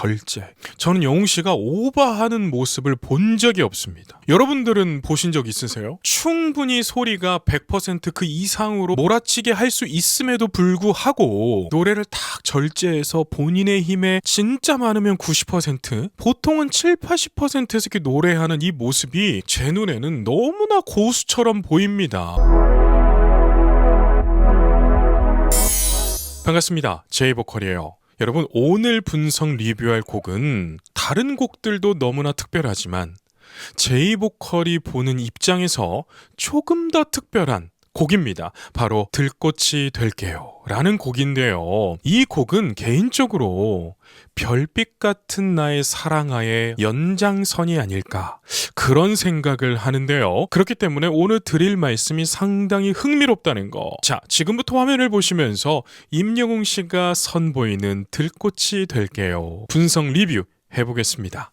절제. 저는 영웅씨가 오버하는 모습을 본 적이 없습니다. 여러분들은 보신 적 있으세요? 충분히 소리가 100% 그 이상으로 몰아치게 할 수 있음에도 불구하고 노래를 딱 절제해서 본인의 힘에 진짜 많으면 90%, 보통은 7, 80%에서 이렇게 노래하는 이 모습이 제 눈에는 너무나 고수처럼 보입니다. 반갑습니다. 제이보컬이에요. 여러분, 오늘 분석 리뷰할 곡은 다른 곡들도 너무나 특별하지만 제이보컬이 보는 입장에서 조금 더 특별한 곡입니다. 바로 들꽃이 될게요 라는 곡인데요. 이 곡은 개인적으로 별빛 같은 나의 사랑아의 연장선이 아닐까 그런 생각을 하는데요. 그렇기 때문에 오늘 드릴 말씀이 상당히 흥미롭다는 거. 자, 지금부터 화면을 보시면서 임영웅 씨가 선보이는 들꽃이 될게요 분석 리뷰 해보겠습니다.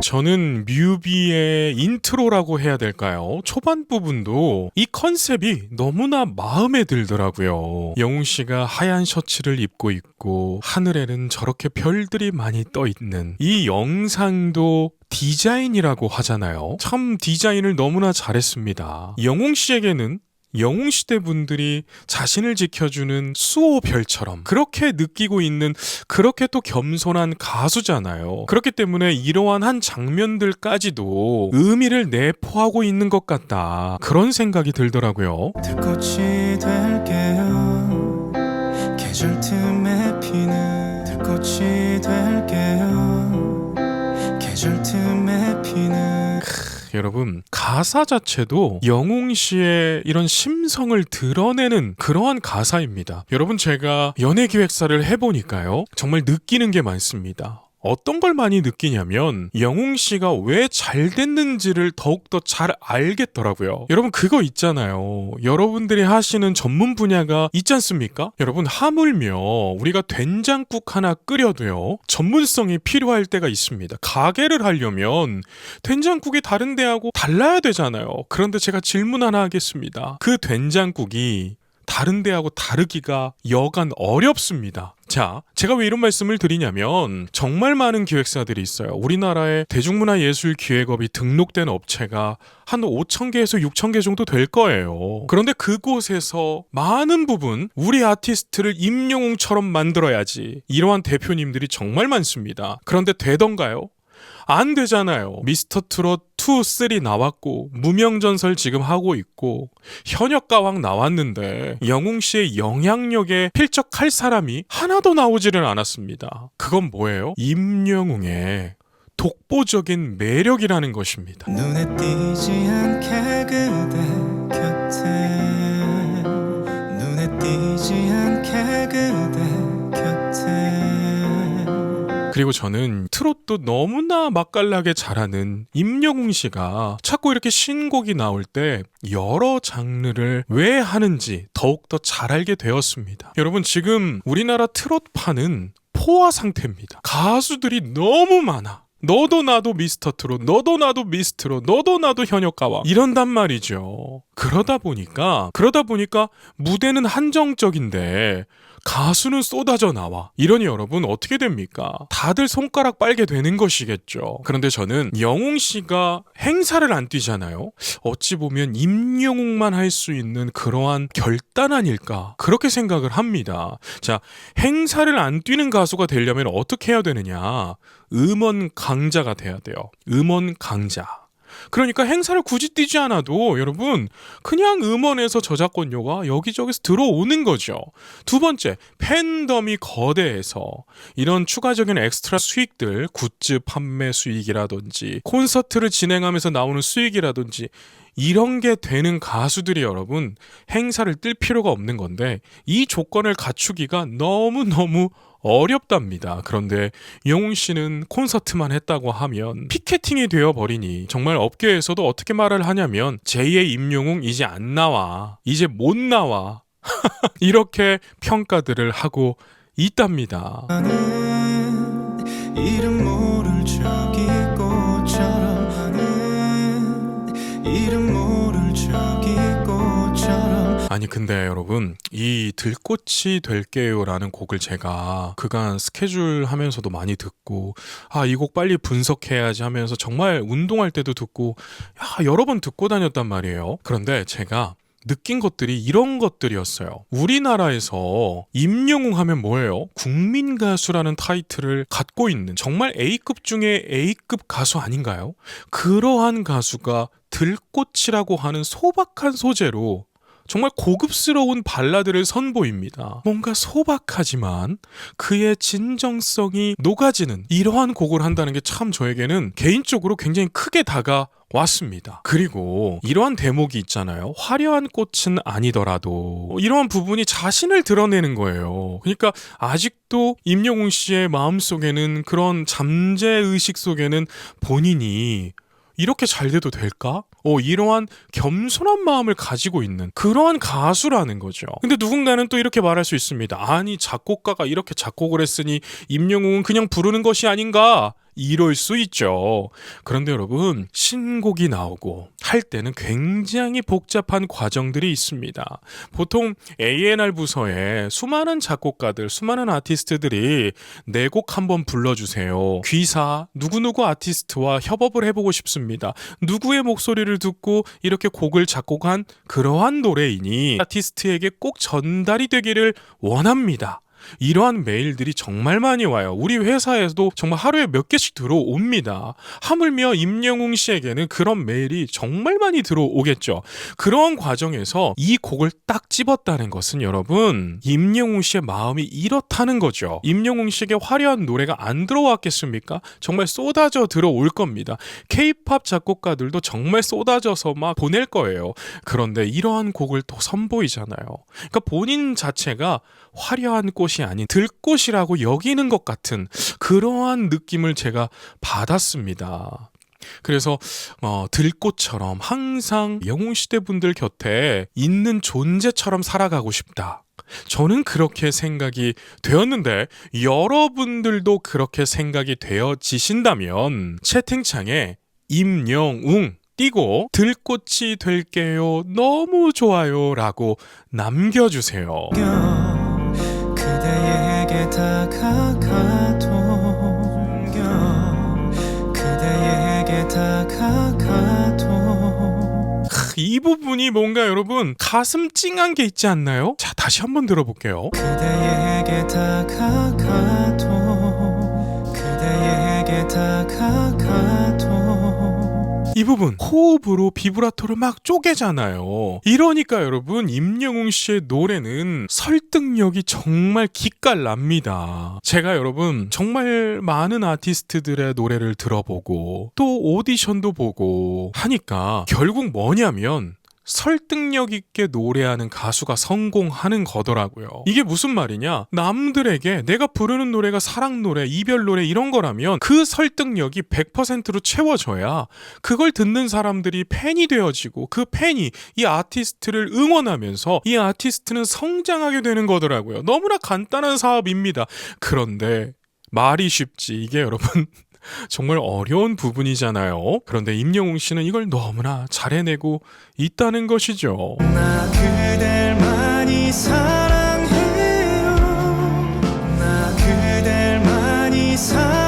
저는 뮤비의 인트로라고 해야 될까요? 초반 부분도 이 컨셉이 너무나 마음에 들더라고요. 영웅씨가 하얀 셔츠를 입고 있고 하늘에는 저렇게 별들이 많이 떠 있는 이 영상도 디자인이라고 하잖아요. 참 디자인을 너무나 잘했습니다. 영웅씨에게는 영웅시대 분들이 자신을 지켜주는 수호별처럼 그렇게 느끼고 있는, 그렇게 또 겸손한 가수잖아요. 그렇기 때문에 이러한 한 장면들까지도 의미를 내포하고 있는 것 같다, 그런 생각이 들더라고요. 들꽃이 될게요, 계절 틈에 피는 들꽃이 될게요, 계절 틈에 피는. 여러분, 가사 자체도 영웅씨의 이런 심성을 드러내는 그러한 가사입니다. 여러분, 제가 연예기획사를 해보니까요, 정말 느끼는 게 많습니다. 어떤 걸 많이 느끼냐면 영웅씨가 왜 잘 됐는지를 더욱더 잘 알겠더라고요. 여러분, 그거 있잖아요. 여러분들이 하시는 전문 분야가 있지 않습니까? 여러분, 하물며 우리가 된장국 하나 끓여도요, 전문성이 필요할 때가 있습니다. 가게를 하려면 된장국이 다른 데하고 달라야 되잖아요. 그런데 제가 질문 하나 하겠습니다. 그 된장국이 다른 데하고 다르기가 여간 어렵습니다. 자, 제가 왜 이런 말씀을 드리냐면 정말 많은 기획사들이 있어요. 우리나라의 대중문화예술기획업이 등록된 업체가 한 5,000개에서 6,000개 정도 될 거예요. 그런데 그곳에서 많은 부분 우리 아티스트를 임영웅처럼 만들어야지, 이러한 대표님들이 정말 많습니다. 그런데 되던가요? 안 되잖아요. 미스터트롯 2, 3 나왔고 무명전설 지금 하고 있고 현역가왕 나왔는데 영웅씨의 영향력에 필적할 사람이 하나도 나오지를 않았습니다. 그건 뭐예요? 임영웅의 독보적인 매력이라는 것입니다. 눈에 띄지 않게 그대 곁에, 눈에 띄지 않게 그대 곁에. 그리고 저는 트롯도 너무나 맛깔나게 잘하는 임영웅 씨가 자꾸 이렇게 신곡이 나올 때 여러 장르를 왜 하는지 더욱더 잘 알게 되었습니다. 여러분, 지금 우리나라 트롯판은 포화 상태입니다. 가수들이 너무 많아. 너도 나도 미스터트롯, 너도 나도 미스트롯, 너도 나도 현역가왕, 이런단 말이죠. 그러다 보니까 무대는 한정적인데 가수는 쏟아져 나와. 이러니 여러분, 어떻게 됩니까? 다들 손가락 빨게 되는 것이겠죠. 그런데 저는 영웅씨가 행사를 안 뛰잖아요. 어찌 보면 임영웅만 할 수 있는 그러한 결단 아닐까, 그렇게 생각을 합니다. 자, 행사를 안 뛰는 가수가 되려면 어떻게 해야 되느냐? 음원 강자가 돼야 돼요. 음원 강자. 그러니까 행사를 굳이 뛰지 않아도 여러분, 그냥 음원에서 저작권료가 여기저기서 들어오는 거죠. 두 번째, 팬덤이 거대해서 이런 추가적인 엑스트라 수익들, 굿즈 판매 수익이라든지 콘서트를 진행하면서 나오는 수익이라든지 이런 게 되는 가수들이 여러분 행사를 뛸 필요가 없는 건데, 이 조건을 갖추기가 너무너무 어렵답니다. 그런데 영웅 씨는 콘서트만 했다고 하면 피케팅이 되어버리니 정말 업계에서도 어떻게 말을 하냐면 제2의 임영웅 이제 안 나와, 이제 못 나와 이렇게 평가들을 하고 있답니다. 나는 이름 모를 저기 꽃처럼, 나는 이름 모를 저기 꽃처럼. 아니 근데 여러분, 이 들꽃이 될게요라는 곡을 제가 그간 스케줄 하면서도 많이 듣고, 이 곡 빨리 분석해야지 하면서 정말 운동할 때도 듣고, 여러 번 듣고 다녔단 말이에요. 그런데 제가 느낀 것들이 이런 것들이었어요. 우리나라에서 임영웅 하면 뭐예요? 국민 가수라는 타이틀을 갖고 있는 정말 A급 중에 A급 가수 아닌가요? 그러한 가수가 들꽃이라고 하는 소박한 소재로 정말 고급스러운 발라드를 선보입니다. 뭔가 소박하지만 그의 진정성이 녹아지는 이러한 곡을 한다는 게 참 저에게는 개인적으로 굉장히 크게 다가왔습니다. 그리고 이러한 대목이 있잖아요. 화려한 꽃은 아니더라도 이러한 부분이 자신을 드러내는 거예요. 그러니까 아직도 임영웅 씨의 마음속에는, 그런 잠재의식 속에는 본인이 이렇게 잘 돼도 될까? 이러한 겸손한 마음을 가지고 있는 그러한 가수라는 거죠. 근데 누군가는 또 이렇게 말할 수 있습니다. 아니, 작곡가가 이렇게 작곡을 했으니 임영웅은 그냥 부르는 것이 아닌가? 이럴 수 있죠. 그런데 여러분, 신곡이 나오고 할 때는 굉장히 복잡한 과정들이 있습니다. 보통 A&R 부서에 수많은 작곡가들, 수많은 아티스트들이 내 곡 한번 불러주세요. 귀사 누구누구 아티스트와 협업을 해보고 싶습니다. 누구의 목소리를 듣고 이렇게 곡을 작곡한 그러한 노래이니 아티스트에게 꼭 전달이 되기를 원합니다. 이러한 메일들이 정말 많이 와요. 우리 회사에서도 정말 하루에 몇 개씩 들어옵니다. 하물며 임영웅 씨에게는 그런 메일이 정말 많이 들어오겠죠. 그런 과정에서 이 곡을 딱 집었다는 것은 여러분, 임영웅 씨의 마음이 이렇다는 거죠. 임영웅 씨에게 화려한 노래가 안 들어왔겠습니까? 정말 쏟아져 들어올 겁니다. K-팝 작곡가들도 정말 쏟아져서 막 보낼 거예요. 그런데 이러한 곡을 또 선보이잖아요. 그러니까 본인 자체가 화려한 꽃이 아닌 들꽃이라고 여기는 것 같은 그러한 느낌을 제가 받았습니다. 그래서 들꽃처럼 항상 영웅시대 분들 곁에 있는 존재처럼 살아가고 싶다. 저는 그렇게 생각이 되었는데, 여러분들도 그렇게 생각이 되어지신다면 채팅창에 임영웅 띄고 들꽃이 될게요, 너무 좋아요 라고 남겨주세요. 그대에게 다가가도 그대에게 다가가도 이 부분이 뭔가 여러분 가슴 찡한 게 있지 않나요? 자, 다시 한번 들어볼게요. 그대에게 다가가도 그대에게 다가가도 이 부분 호흡으로 비브라토를 막 쪼개잖아요. 이러니까 여러분, 임영웅 씨의 노래는 설득력이 정말 기깔납니다. 제가 여러분 정말 많은 아티스트들의 노래를 들어보고 또 오디션도 보고 하니까 결국 뭐냐면 설득력 있게 노래하는 가수가 성공하는 거더라고요. 이게 무슨 말이냐? 남들에게 내가 부르는 노래가 사랑 노래, 이별 노래 이런 거라면 그 설득력이 100%로 채워져야 그걸 듣는 사람들이 팬이 되어지고, 그 팬이 이 아티스트를 응원하면서 이 아티스트는 성장하게 되는 거더라고요. 너무나 간단한 사업입니다. 그런데 말이 쉽지 이게 여러분 정말 어려운 부분이잖아요. 그런데 임영웅 씨는 이걸 너무나 잘 해내고 있다는 것이죠. 나 그댈 많이 사랑해요. 나 그댈 많이 사랑해요.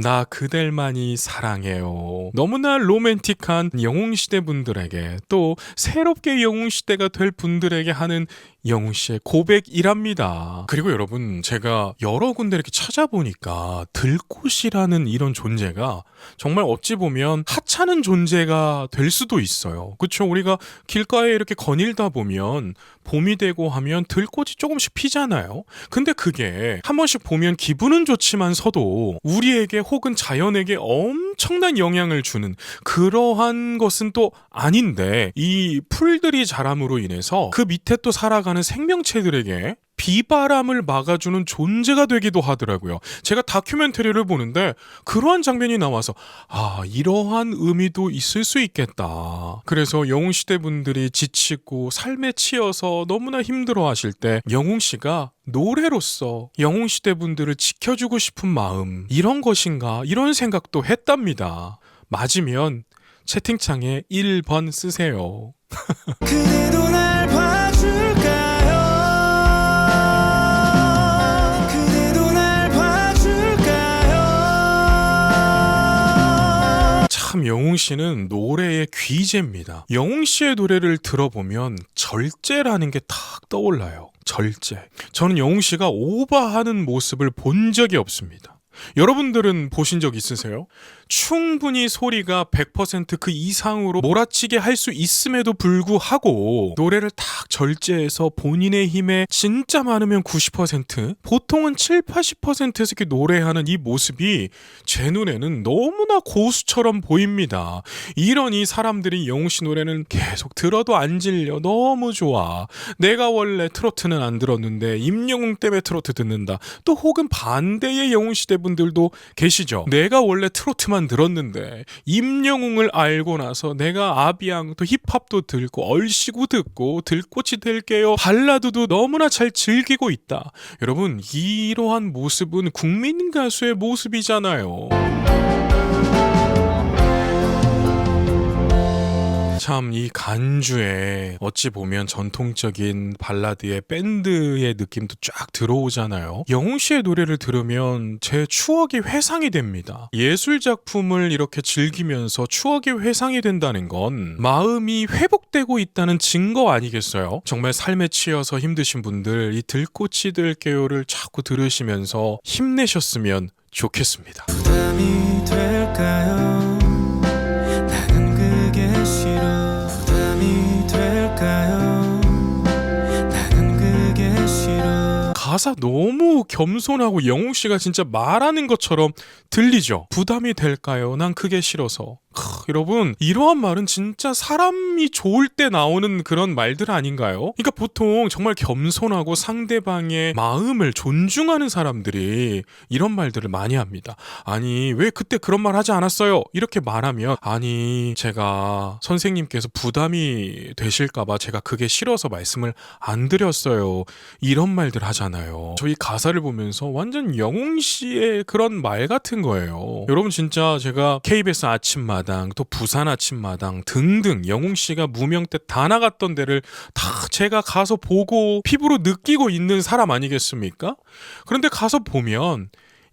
나 그댈만이 사랑해요. 너무나 로맨틱한 영웅시대 분들에게, 또 새롭게 영웅시대가 될 분들에게 하는 영웅씨의 고백이랍니다. 그리고 여러분, 제가 여러 군데 이렇게 찾아보니까 들꽃이라는 이런 존재가 정말 어찌 보면 하찮은 존재가 될 수도 있어요. 그렇죠? 우리가 길가에 이렇게 거닐다 보면 봄이 되고 하면 들꽃이 조금씩 피잖아요. 근데 그게 한 번씩 보면 기분은 좋지만서도 우리에게 혹은 자연에게 엄청난 영향을 주는 그러한 것은 또 아닌데, 이 풀들이 자람으로 인해서 그 밑에 또 살아가는 생명체들에게 비바람을 막아주는 존재가 되기도 하더라고요. 제가 다큐멘터리를 보는데 그러한 장면이 나와서 이러한 의미도 있을 수 있겠다. 그래서 영웅시대 분들이 지치고 삶에 치여서 너무나 힘들어 하실 때 영웅씨가 노래로서 영웅시대 분들을 지켜주고 싶은 마음, 이런 것인가, 이런 생각도 했답니다. 맞으면 채팅창에 1번 쓰세요. 그대도 날 봐줄까요? 그대도 날 봐줄까요? 참 영웅 씨는 노래의 귀재입니다. 영웅 씨의 노래를 들어보면 절제라는 게 탁 떠올라요. 절제. 저는 영웅 씨가 오버하는 모습을 본 적이 없습니다. 여러분들은 보신 적 있으세요? 충분히 소리가 100% 이상으로 몰아치게 할 수 있음에도 불구하고 노래를 딱 절제해서 본인의 힘에 진짜 많으면 90%, 보통은 7, 80%에서 이렇게 노래하는 이 모습이 제 눈에는 너무나 고수처럼 보입니다. 이러니 사람들이 영웅씨 노래는 계속 들어도 안 질려. 너무 좋아. 내가 원래 트로트는 안 들었는데 임영웅 때문에 트로트 듣는다. 또 혹은 반대의 영웅시대 분들도 계시죠. 내가 원래 트로트만 들었는데 임영웅을 알고 나서 내가 아비앙 또 힙합도 듣고 얼씨구 듣고 들꽃이 될게요 발라드도 너무나 잘 즐기고 있다. 여러분, 이러한 모습은 국민 가수의 모습이잖아요. 참 이 간주에 어찌 보면 전통적인 발라드의 밴드의 느낌도 쫙 들어오잖아요. 영웅 씨의 노래를 들으면 제 추억이 회상이 됩니다. 예술 작품을 이렇게 즐기면서 추억이 회상이 된다는 건 마음이 회복되고 있다는 증거 아니겠어요? 정말 삶에 치여서 힘드신 분들 이 들꽃이 될게요를 자꾸 들으시면서 힘내셨으면 좋겠습니다. 부담이 될까요? 나는 그게 싫어. 부담이 될까요? 나는 그게 싫어. 가사 너무 겸손하고 영웅 씨가 진짜 말하는 것처럼 들리죠? 부담이 될까요? 난 그게 싫어서. 여러분, 이러한 말은 진짜 사람이 좋을 때 나오는 그런 말들 아닌가요? 그러니까 보통 정말 겸손하고 상대방의 마음을 존중하는 사람들이 이런 말들을 많이 합니다. 아니, 왜 그때 그런 말 하지 않았어요? 이렇게 말하면, 아니, 제가 선생님께서 부담이 되실까봐 제가 그게 싫어서 말씀을 안 드렸어요. 이런 말들 하잖아요. 저희 가사를 보면서 완전 영웅 씨의 그런 말 같은 거예요. 여러분, 진짜 제가 KBS 아침마당 또 부산 아침마당 등등 영웅 씨가 무명 때 다 나갔던 데를 다 제가 가서 보고 피부로 느끼고 있는 사람 아니겠습니까? 그런데 가서 보면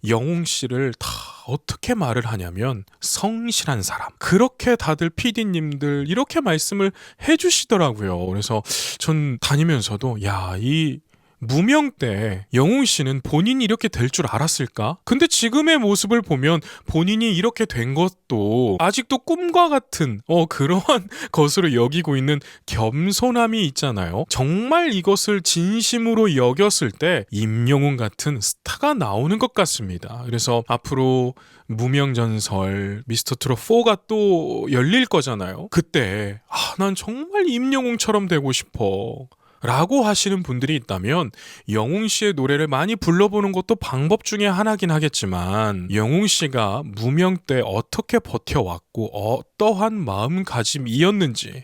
영웅 씨를 다 어떻게 말을 하냐면 성실한 사람. 그렇게 다들 PD님들 이렇게 말씀을 해주시더라고요. 그래서 전 다니면서도 이 무명 때 영웅 씨는 본인이 이렇게 될 줄 알았을까? 근데 지금의 모습을 보면 본인이 이렇게 된 것도 아직도 꿈과 같은 그러한 것으로 여기고 있는 겸손함이 있잖아요. 정말 이것을 진심으로 여겼을 때 임영웅 같은 스타가 나오는 것 같습니다. 그래서 앞으로 무명전설 미스터트롯 4가 또 열릴 거잖아요. 그때 난 정말 임영웅처럼 되고 싶어 라고 하시는 분들이 있다면 영웅 씨의 노래를 많이 불러보는 것도 방법 중에 하나긴 하겠지만 영웅 씨가 무명 때 어떻게 버텨왔고 어떠한 마음가짐이었는지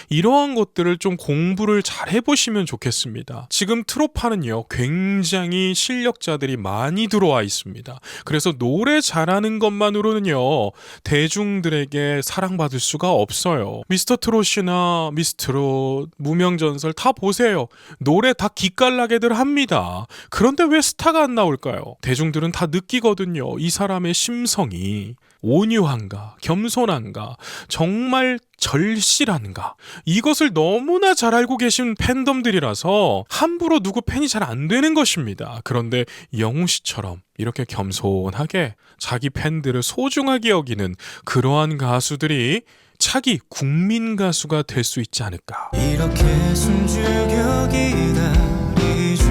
이러한 것들을 좀 공부를 잘 해보시면 좋겠습니다. 지금 트로파는요 굉장히 실력자들이 많이 들어와 있습니다. 그래서 노래 잘하는 것만으로는요 대중들에게 사랑받을 수가 없어요. 미스터트롯이나 미스트롯, 무명전설 다 보세요. 노래 다 기깔나게들 합니다. 그런데 왜 스타가 안 나올까요? 대중들은 다 느끼거든요. 이 사람의 심성이 온유한가, 겸손한가, 정말 절실한가, 이것을 너무나 잘 알고 계신 팬덤들이라서 함부로 누구 팬이 잘 안 되는 것입니다. 그런데 영웅 씨처럼 이렇게 겸손하게 자기 팬들을 소중하게 여기는 그러한 가수들이 차기 국민 가수가 될 수 있지 않을까. 이렇게 숨죽여 기다리죠.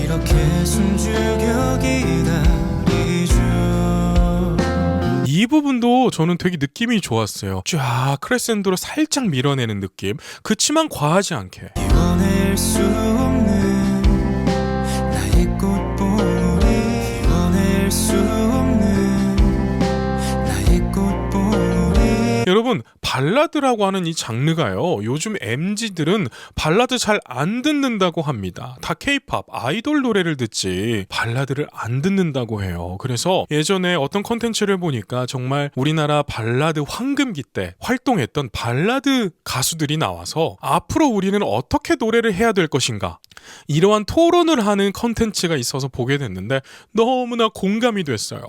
이렇게 숨죽여 기다리죠. 이 부분도 저는 되게 느낌이 좋았어요. 쫙 크레센도로 살짝 밀어내는 느낌. 그치만 과하지 않게. 이뤄낼 수 없는 나의 꽃봉오리, 이뤄낼 수 없는 나의 꽃봉오리. 여러분, 발라드라고 하는 이 장르가요, 요즘 MZ들은 발라드 잘 안 듣는다고 합니다. 다 K-팝 아이돌 노래를 듣지 발라드를 안 듣는다고 해요. 그래서 예전에 어떤 컨텐츠를 보니까 정말 우리나라 발라드 황금기 때 활동했던 발라드 가수들이 나와서 앞으로 우리는 어떻게 노래를 해야 될 것인가, 이러한 토론을 하는 컨텐츠가 있어서 보게 됐는데 너무나 공감이 됐어요.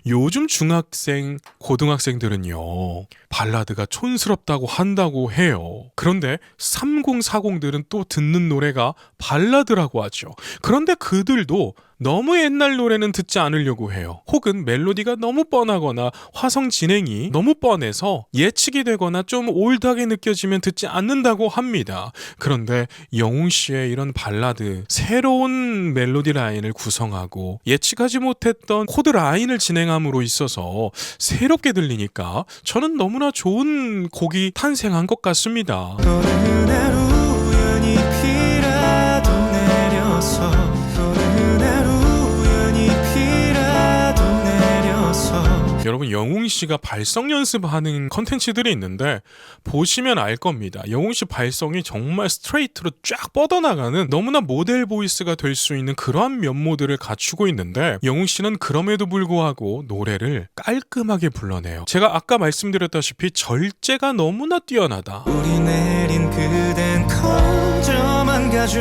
요즘 중학생, 고등학생들은요, 발라드가 촌스럽다고 한다고 해요. 그런데 3040들은 또 듣는 노래가 발라드라고 하죠. 그런데 그들도 너무 옛날 노래는 듣지 않으려고 해요. 혹은 멜로디가 너무 뻔하거나 화성 진행이 너무 뻔해서 예측이 되거나 좀 올드하게 느껴지면 듣지 않는다고 합니다. 그런데 영웅 씨의 이런 발라드, 새로운 멜로디 라인을 구성하고 예측하지 못했던 코드 라인을 진행함으로 있어서 새롭게 들리니까 저는 너무나 좋은 곡이 탄생한 것 같습니다. 어느 날 우연히 비라도 내려서 어느 날 우연히 비라도 내려서. 여러분, 영웅 씨가 발성 연습하는 컨텐츠들이 있는데 보시면 알 겁니다. 영웅 씨 발성이 정말 스트레이트로 쫙 뻗어나가는 너무나 모델 보이스가 될 수 있는 그러한 면모들을 갖추고 있는데, 영웅 씨는 그럼에도 불구하고 노래를 깔끔하게 불러내요. 제가 아까 말씀드렸다시피 절제가 너무나 뛰어나다. 우리 내린 그댄 커져만 가죠.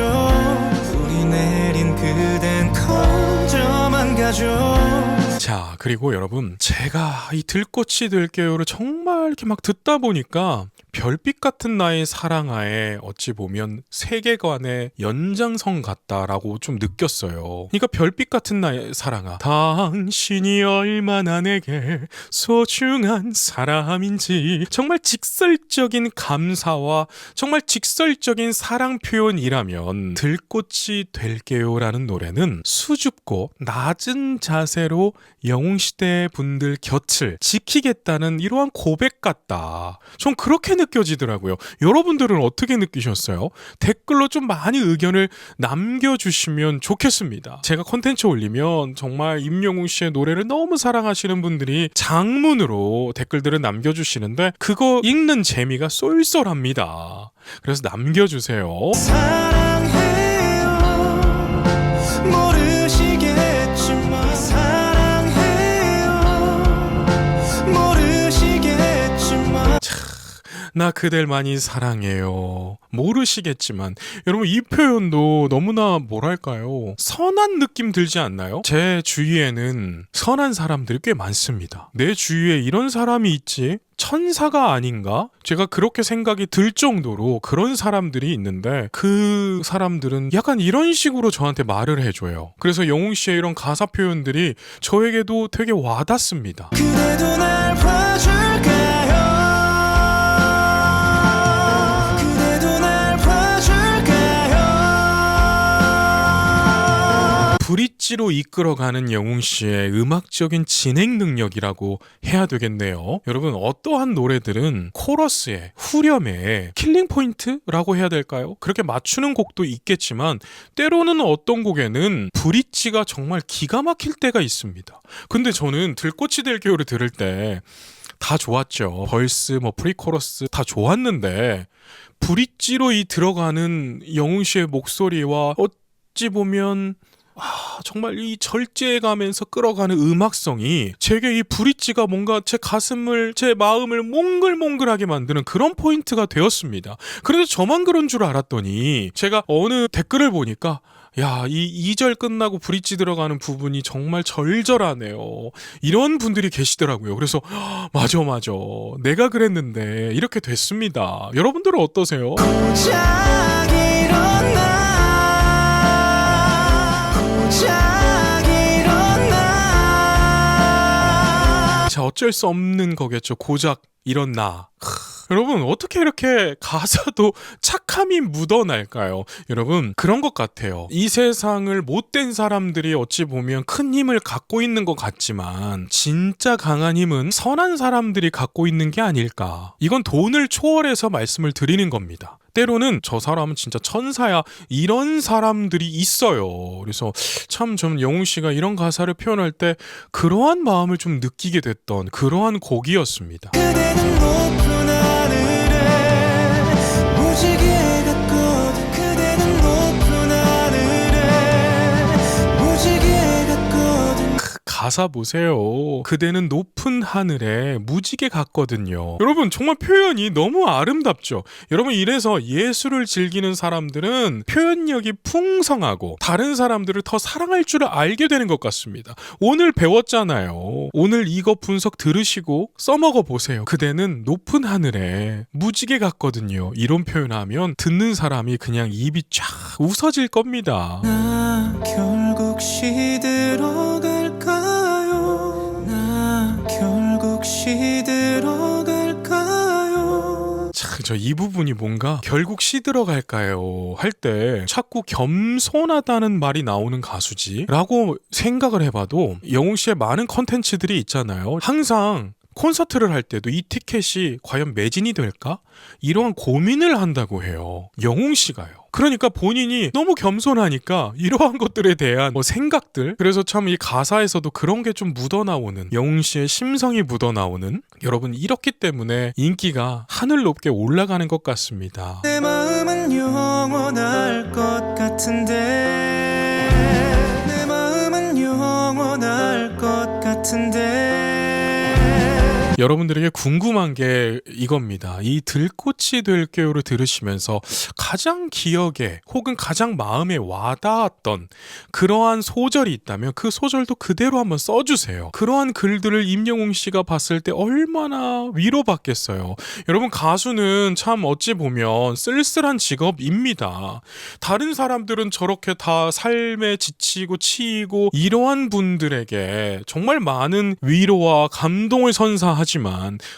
우리 내린 그댄 커져만 가죠. 자, 그리고 여러분, 제가 이 들꽃이 될게요를 정말 이렇게 막 듣다 보니까 별빛 같은 나의 사랑아에 어찌 보면 세계관의 연장선 같다라고 좀 느꼈어요. 그러니까 별빛 같은 나의 사랑아, 당신이 얼마나 내게 소중한 사람인지, 정말 직설적인 감사와 정말 직설적인 사랑 표현이라면 들꽃이 될게요라는 노래는 수줍고 낮은 자세로 영웅시대 분들 곁을 지키겠다는 이러한 고백 같다. 전 그렇게 느껴지더라고요. 여러분들은 어떻게 느끼셨어요? 댓글로 좀 많이 의견을 남겨주시면 좋겠습니다. 제가 콘텐츠 올리면 정말 임영웅 씨의 노래를 너무 사랑하시는 분들이 장문으로 댓글들을 남겨주시는데 그거 읽는 재미가 쏠쏠합니다. 그래서 남겨주세요. 사랑해요 모르시겠지만 사랑해요 모르시겠지만. 나 그댈 많이 사랑해요. 모르시겠지만, 여러분 이 표현도 너무나 뭐랄까요, 선한 느낌 들지 않나요? 제 주위에는 선한 사람들이 꽤 많습니다. 내 주위에 이런 사람이 있지? 천사가 아닌가? 제가 그렇게 생각이 들 정도로 그런 사람들이 있는데, 그 사람들은 약간 이런 식으로 저한테 말을 해줘요. 그래서 영웅 씨의 이런 가사 표현들이 저에게도 되게 와닿습니다. 그대도 날 봐줄까요? 브릿지로 이끌어가는 영웅 씨의 음악적인 진행 능력이라고 해야 되겠네요. 여러분, 어떠한 노래들은 코러스에, 후렴에 킬링 포인트라고 해야 될까요? 그렇게 맞추는 곡도 있겠지만 때로는 어떤 곡에는 브릿지가 정말 기가 막힐 때가 있습니다. 근데 저는 들꽃이 될게요를 들을 때 다 좋았죠. 벌스, 프리코러스 다 좋았는데 브릿지로 이 들어가는 영웅 씨의 목소리와 어찌 보면 정말 이 절제해가면서 끌어가는 음악성이 제게 이 브릿지가 뭔가 제 가슴을, 제 마음을 몽글몽글하게 만드는 그런 포인트가 되었습니다. 그래서 저만 그런 줄 알았더니 제가 어느 댓글을 보니까 야, 이 2절 끝나고 브릿지 들어가는 부분이 정말 절절하네요. 이런 분들이 계시더라고요. 그래서 맞아. 내가 그랬는데 이렇게 됐습니다. 여러분들은 어떠세요? 고작 일어나 자, 어쩔 수 없는 거겠죠. 고작 이런 나. 여러분, 어떻게 이렇게 가사도 착함이 묻어날까요? 여러분, 그런 것 같아요. 이 세상을 못된 사람들이 어찌 보면 큰 힘을 갖고 있는 것 같지만 진짜 강한 힘은 선한 사람들이 갖고 있는 게 아닐까. 이건 돈을 초월해서 말씀을 드리는 겁니다. 때로는 저 사람은 진짜 천사야, 이런 사람들이 있어요. 그래서 참 좀 영웅 씨가 이런 가사를 표현할 때 그러한 마음을 좀 느끼게 됐던 그러한 곡이었습니다. 그대는 높은 하늘 무지개 같거든 그대는 높은 하늘에 무지개 같거든 가사 보세요. 그대는 높은 하늘에 무지개 같거든요. 여러분 정말 표현이 너무 아름답죠. 여러분 이래서 예술을 즐기는 사람들은 표현력이 풍성하고 다른 사람들을 더 사랑할 줄을 알게 되는 것 같습니다. 오늘 배웠잖아요. 오늘 이거 분석 들으시고 써먹어 보세요. 그대는 높은 하늘에 무지개 같거든요. 이런 표현하면 듣는 사람이 그냥 입이 쫙 웃어질 겁니다. 나 결국 시들어갈까요? 나 결국 시들어갈까요? 저 이 부분이 뭔가 결국 시들어갈까요 할 때 자꾸 겸손하다는 말이 나오는 가수지 라고 생각을 해봐도 영웅 씨의 많은 컨텐츠들이 있잖아요. 항상 콘서트를 할 때도 이 티켓이 과연 매진이 될까? 이러한 고민을 한다고 해요. 영웅 씨가요. 그러니까 본인이 너무 겸손하니까 이러한 것들에 대한 생각들, 그래서 참 이 가사에서도 그런 게 좀 묻어나오는, 영웅 씨의 심성이 묻어나오는, 여러분 이렇기 때문에 인기가 하늘 높게 올라가는 것 같습니다. 내 마음은 영원할 것 같은데 내 마음은 영원할 것 같은데 여러분들에게 궁금한 게 이겁니다. 이 들꽃이 될게요를 들으시면서 가장 기억에 혹은 가장 마음에 와닿았던 그러한 소절이 있다면 그 소절도 그대로 한번 써주세요. 그러한 글들을 임영웅 씨가 봤을 때 얼마나 위로받겠어요. 여러분 가수는 참 어찌 보면 쓸쓸한 직업입니다. 다른 사람들은 저렇게 다 삶에 지치고 치이고 이러한 분들에게 정말 많은 위로와 감동을 선사하지만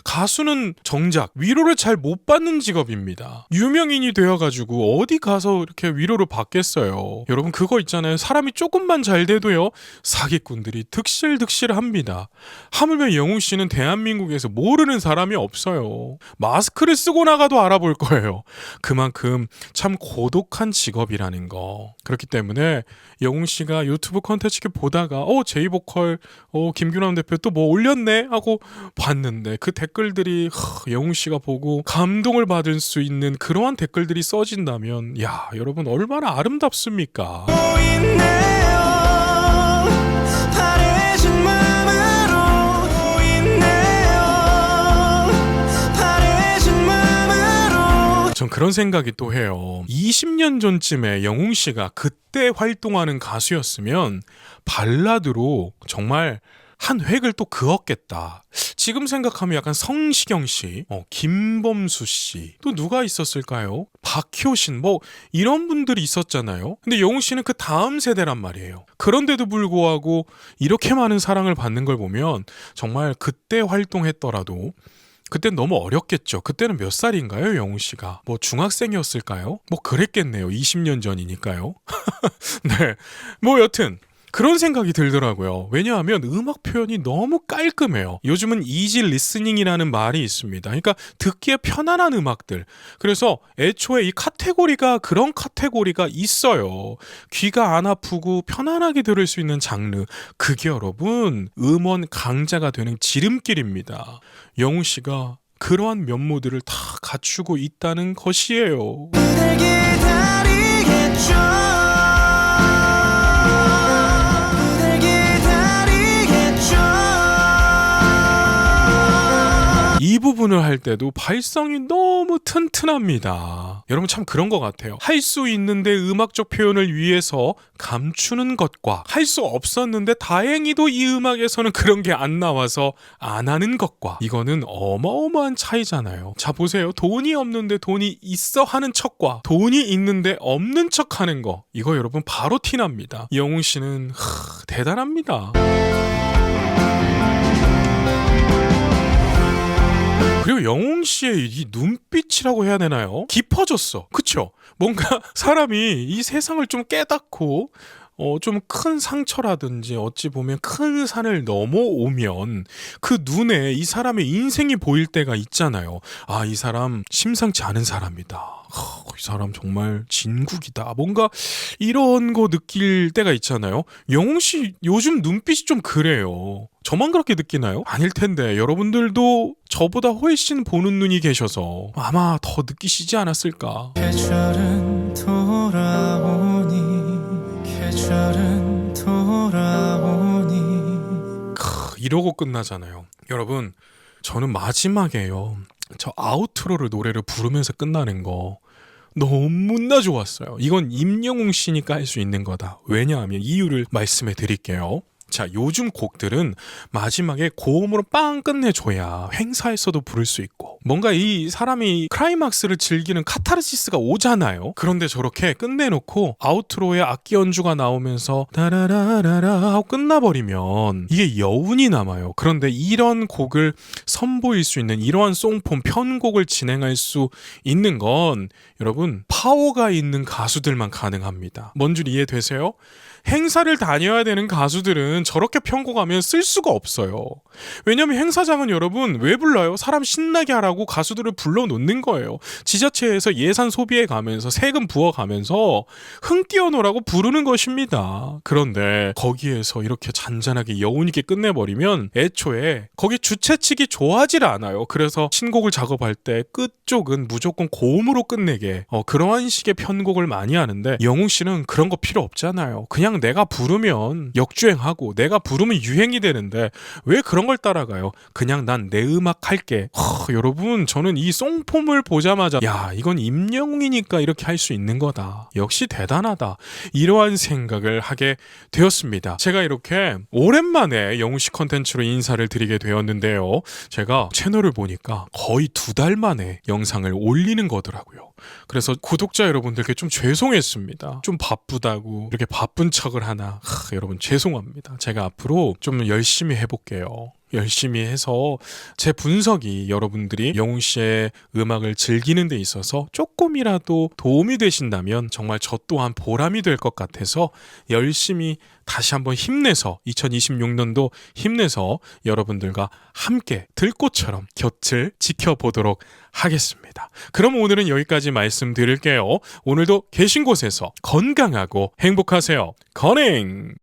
가수는 정작 위로를 잘 못 받는 직업입니다. 유명인이 되어가지고 어디 가서 이렇게 위로를 받겠어요. 여러분 그거 있잖아요. 사람이 조금만 잘 돼도요 사기꾼들이 득실득실합니다. 하물며 영웅 씨는 대한민국에서 모르는 사람이 없어요. 마스크를 쓰고 나가도 알아볼 거예요. 그만큼 참 고독한 직업이라는 거. 그렇기 때문에 영웅 씨가 유튜브 컨텐츠 보다가 제이보컬 김규남 대표 또 뭐 올렸네 하고 봤는데 그 댓글들이 영웅 씨가 보고 감동을 받을 수 있는 그러한 댓글들이 써진다면 야 여러분 얼마나 아름답습니까? 보이네요 바래진 마음으로 보이네요 바래진 마음으로 전 그런 생각이 또 해요. 20년 전쯤에 영웅 씨가 그때 활동하는 가수였으면 발라드로 정말 한 획을 또 그었겠다. 지금 생각하면 약간 성시경 씨, 김범수 씨, 또 누가 있었을까요? 박효신, 이런 분들이 있었잖아요. 근데 영웅 씨는 그 다음 세대란 말이에요. 그런데도 불구하고 이렇게 많은 사랑을 받는 걸 보면 정말 그때 활동했더라도 그땐 너무 어렸겠죠. 그때는 몇 살인가요, 영웅 씨가? 중학생이었을까요? 그랬겠네요. 20년 전이니까요. 네. 여튼 그런 생각이 들더라고요. 왜냐하면 음악 표현이 너무 깔끔해요. 요즘은 이지 리스닝이라는 말이 있습니다. 그러니까 듣기에 편안한 음악들. 그래서 애초에 이 카테고리가 그런 카테고리가 있어요. 귀가 안 아프고 편안하게 들을 수 있는 장르. 그게 여러분 음원 강자가 되는 지름길입니다. 영웅 씨가 그러한 면모들을 다 갖추고 있다는 것이에요. 그댈 기다리겠죠 이 부분을 할 때도 발성이 너무 튼튼합니다. 여러분 참 그런 것 같아요. 할 수 있는데 음악적 표현을 위해서 감추는 것과 할 수 없었는데 다행히도 이 음악에서는 그런 게 안 나와서 안 하는 것과 이거는 어마어마한 차이잖아요. 자 보세요. 돈이 없는데 돈이 있어 하는 척과 돈이 있는데 없는 척 하는 거, 이거 여러분 바로 티납니다. 영웅 씨는 대단합니다. 그리고 영웅 씨의 이 눈빛이라고 해야 되나요? 깊어졌어. 그쵸? 뭔가 사람이 이 세상을 좀 깨닫고 좀 큰 상처라든지 어찌 보면 큰 산을 넘어오면 그 눈에 이 사람의 인생이 보일 때가 있잖아요. 아, 이 사람 심상치 않은 사람이다. 이 사람 정말 진국이다. 뭔가 이런 거 느낄 때가 있잖아요. 영웅 씨 요즘 눈빛이 좀 그래요. 저만 그렇게 느끼나요? 아닐 텐데 여러분들도 저보다 훨씬 보는 눈이 계셔서 아마 더 느끼시지 않았을까. 계절은 돌아오니 계절은 돌아오니 이러고 끝나잖아요. 여러분, 저는 마지막에요. 저 아우트로를 노래를 부르면서 끝나는 거 너무나 좋았어요. 이건 임영웅 씨니까 할 수 있는 거다. 왜냐하면 이유를 말씀해 드릴게요. 자, 요즘 곡들은 마지막에 고음으로 빵 끝내줘야 행사에서도 부를 수 있고 뭔가 이 사람이 클라이막스를 즐기는 카타르시스가 오잖아요. 그런데 저렇게 끝내놓고 아우트로에 악기 연주가 나오면서 다라라라라 하고 끝나버리면 이게 여운이 남아요. 그런데 이런 곡을 선보일 수 있는 이러한 송폼 편곡을 진행할 수 있는 건 여러분 파워가 있는 가수들만 가능합니다. 뭔 줄 이해되세요? 행사를 다녀야 되는 가수들은 저렇게 편곡하면 쓸 수가 없어요. 왜냐면 행사장은 여러분 왜 불러요? 사람 신나게 하라고 가수들을 불러놓는 거예요. 지자체에서 예산 소비해 가면서 세금 부어가면서 흥 띄워놓으라고 부르는 것입니다. 그런데 거기에서 이렇게 잔잔하게 여운 있게 끝내버리면 애초에 거기 주최 측이 좋아하질 않아요. 그래서 신곡을 작업할 때 끝쪽은 무조건 고음으로 끝내게 그러한 식의 편곡을 많이 하는데 영웅 씨는 그런 거 필요 없잖아요. 그냥 내가 부르면 역주행하고 내가 부르면 유행이 되는데 왜 그런 걸 따라가요? 그냥 난 내 음악 할게. 여러분 저는 이 송폼을 보자마자 야 이건 임영웅이니까 이렇게 할 수 있는 거다. 역시 대단하다. 이러한 생각을 하게 되었습니다. 제가 이렇게 오랜만에 영웅씨 컨텐츠로 인사를 드리게 되었는데요. 제가 채널을 보니까 거의 2달 만에 영상을 올리는 거더라고요. 그래서 구독자 여러분들께 좀 죄송했습니다. 좀 바쁘다고 이렇게 바쁜 척을 하나. 여러분 죄송합니다. 제가 앞으로 좀 열심히 해볼게요. 열심히 해서 제 분석이 여러분들이 영웅 씨의 음악을 즐기는 데 있어서 조금이라도 도움이 되신다면 정말 저 또한 보람이 될 것 같아서 열심히 다시 한번 힘내서 2026년도 힘내서 여러분들과 함께 들꽃처럼 곁을 지켜보도록 하겠습니다. 그럼 오늘은 여기까지 말씀드릴게요. 오늘도 계신 곳에서 건강하고 행복하세요. 건행!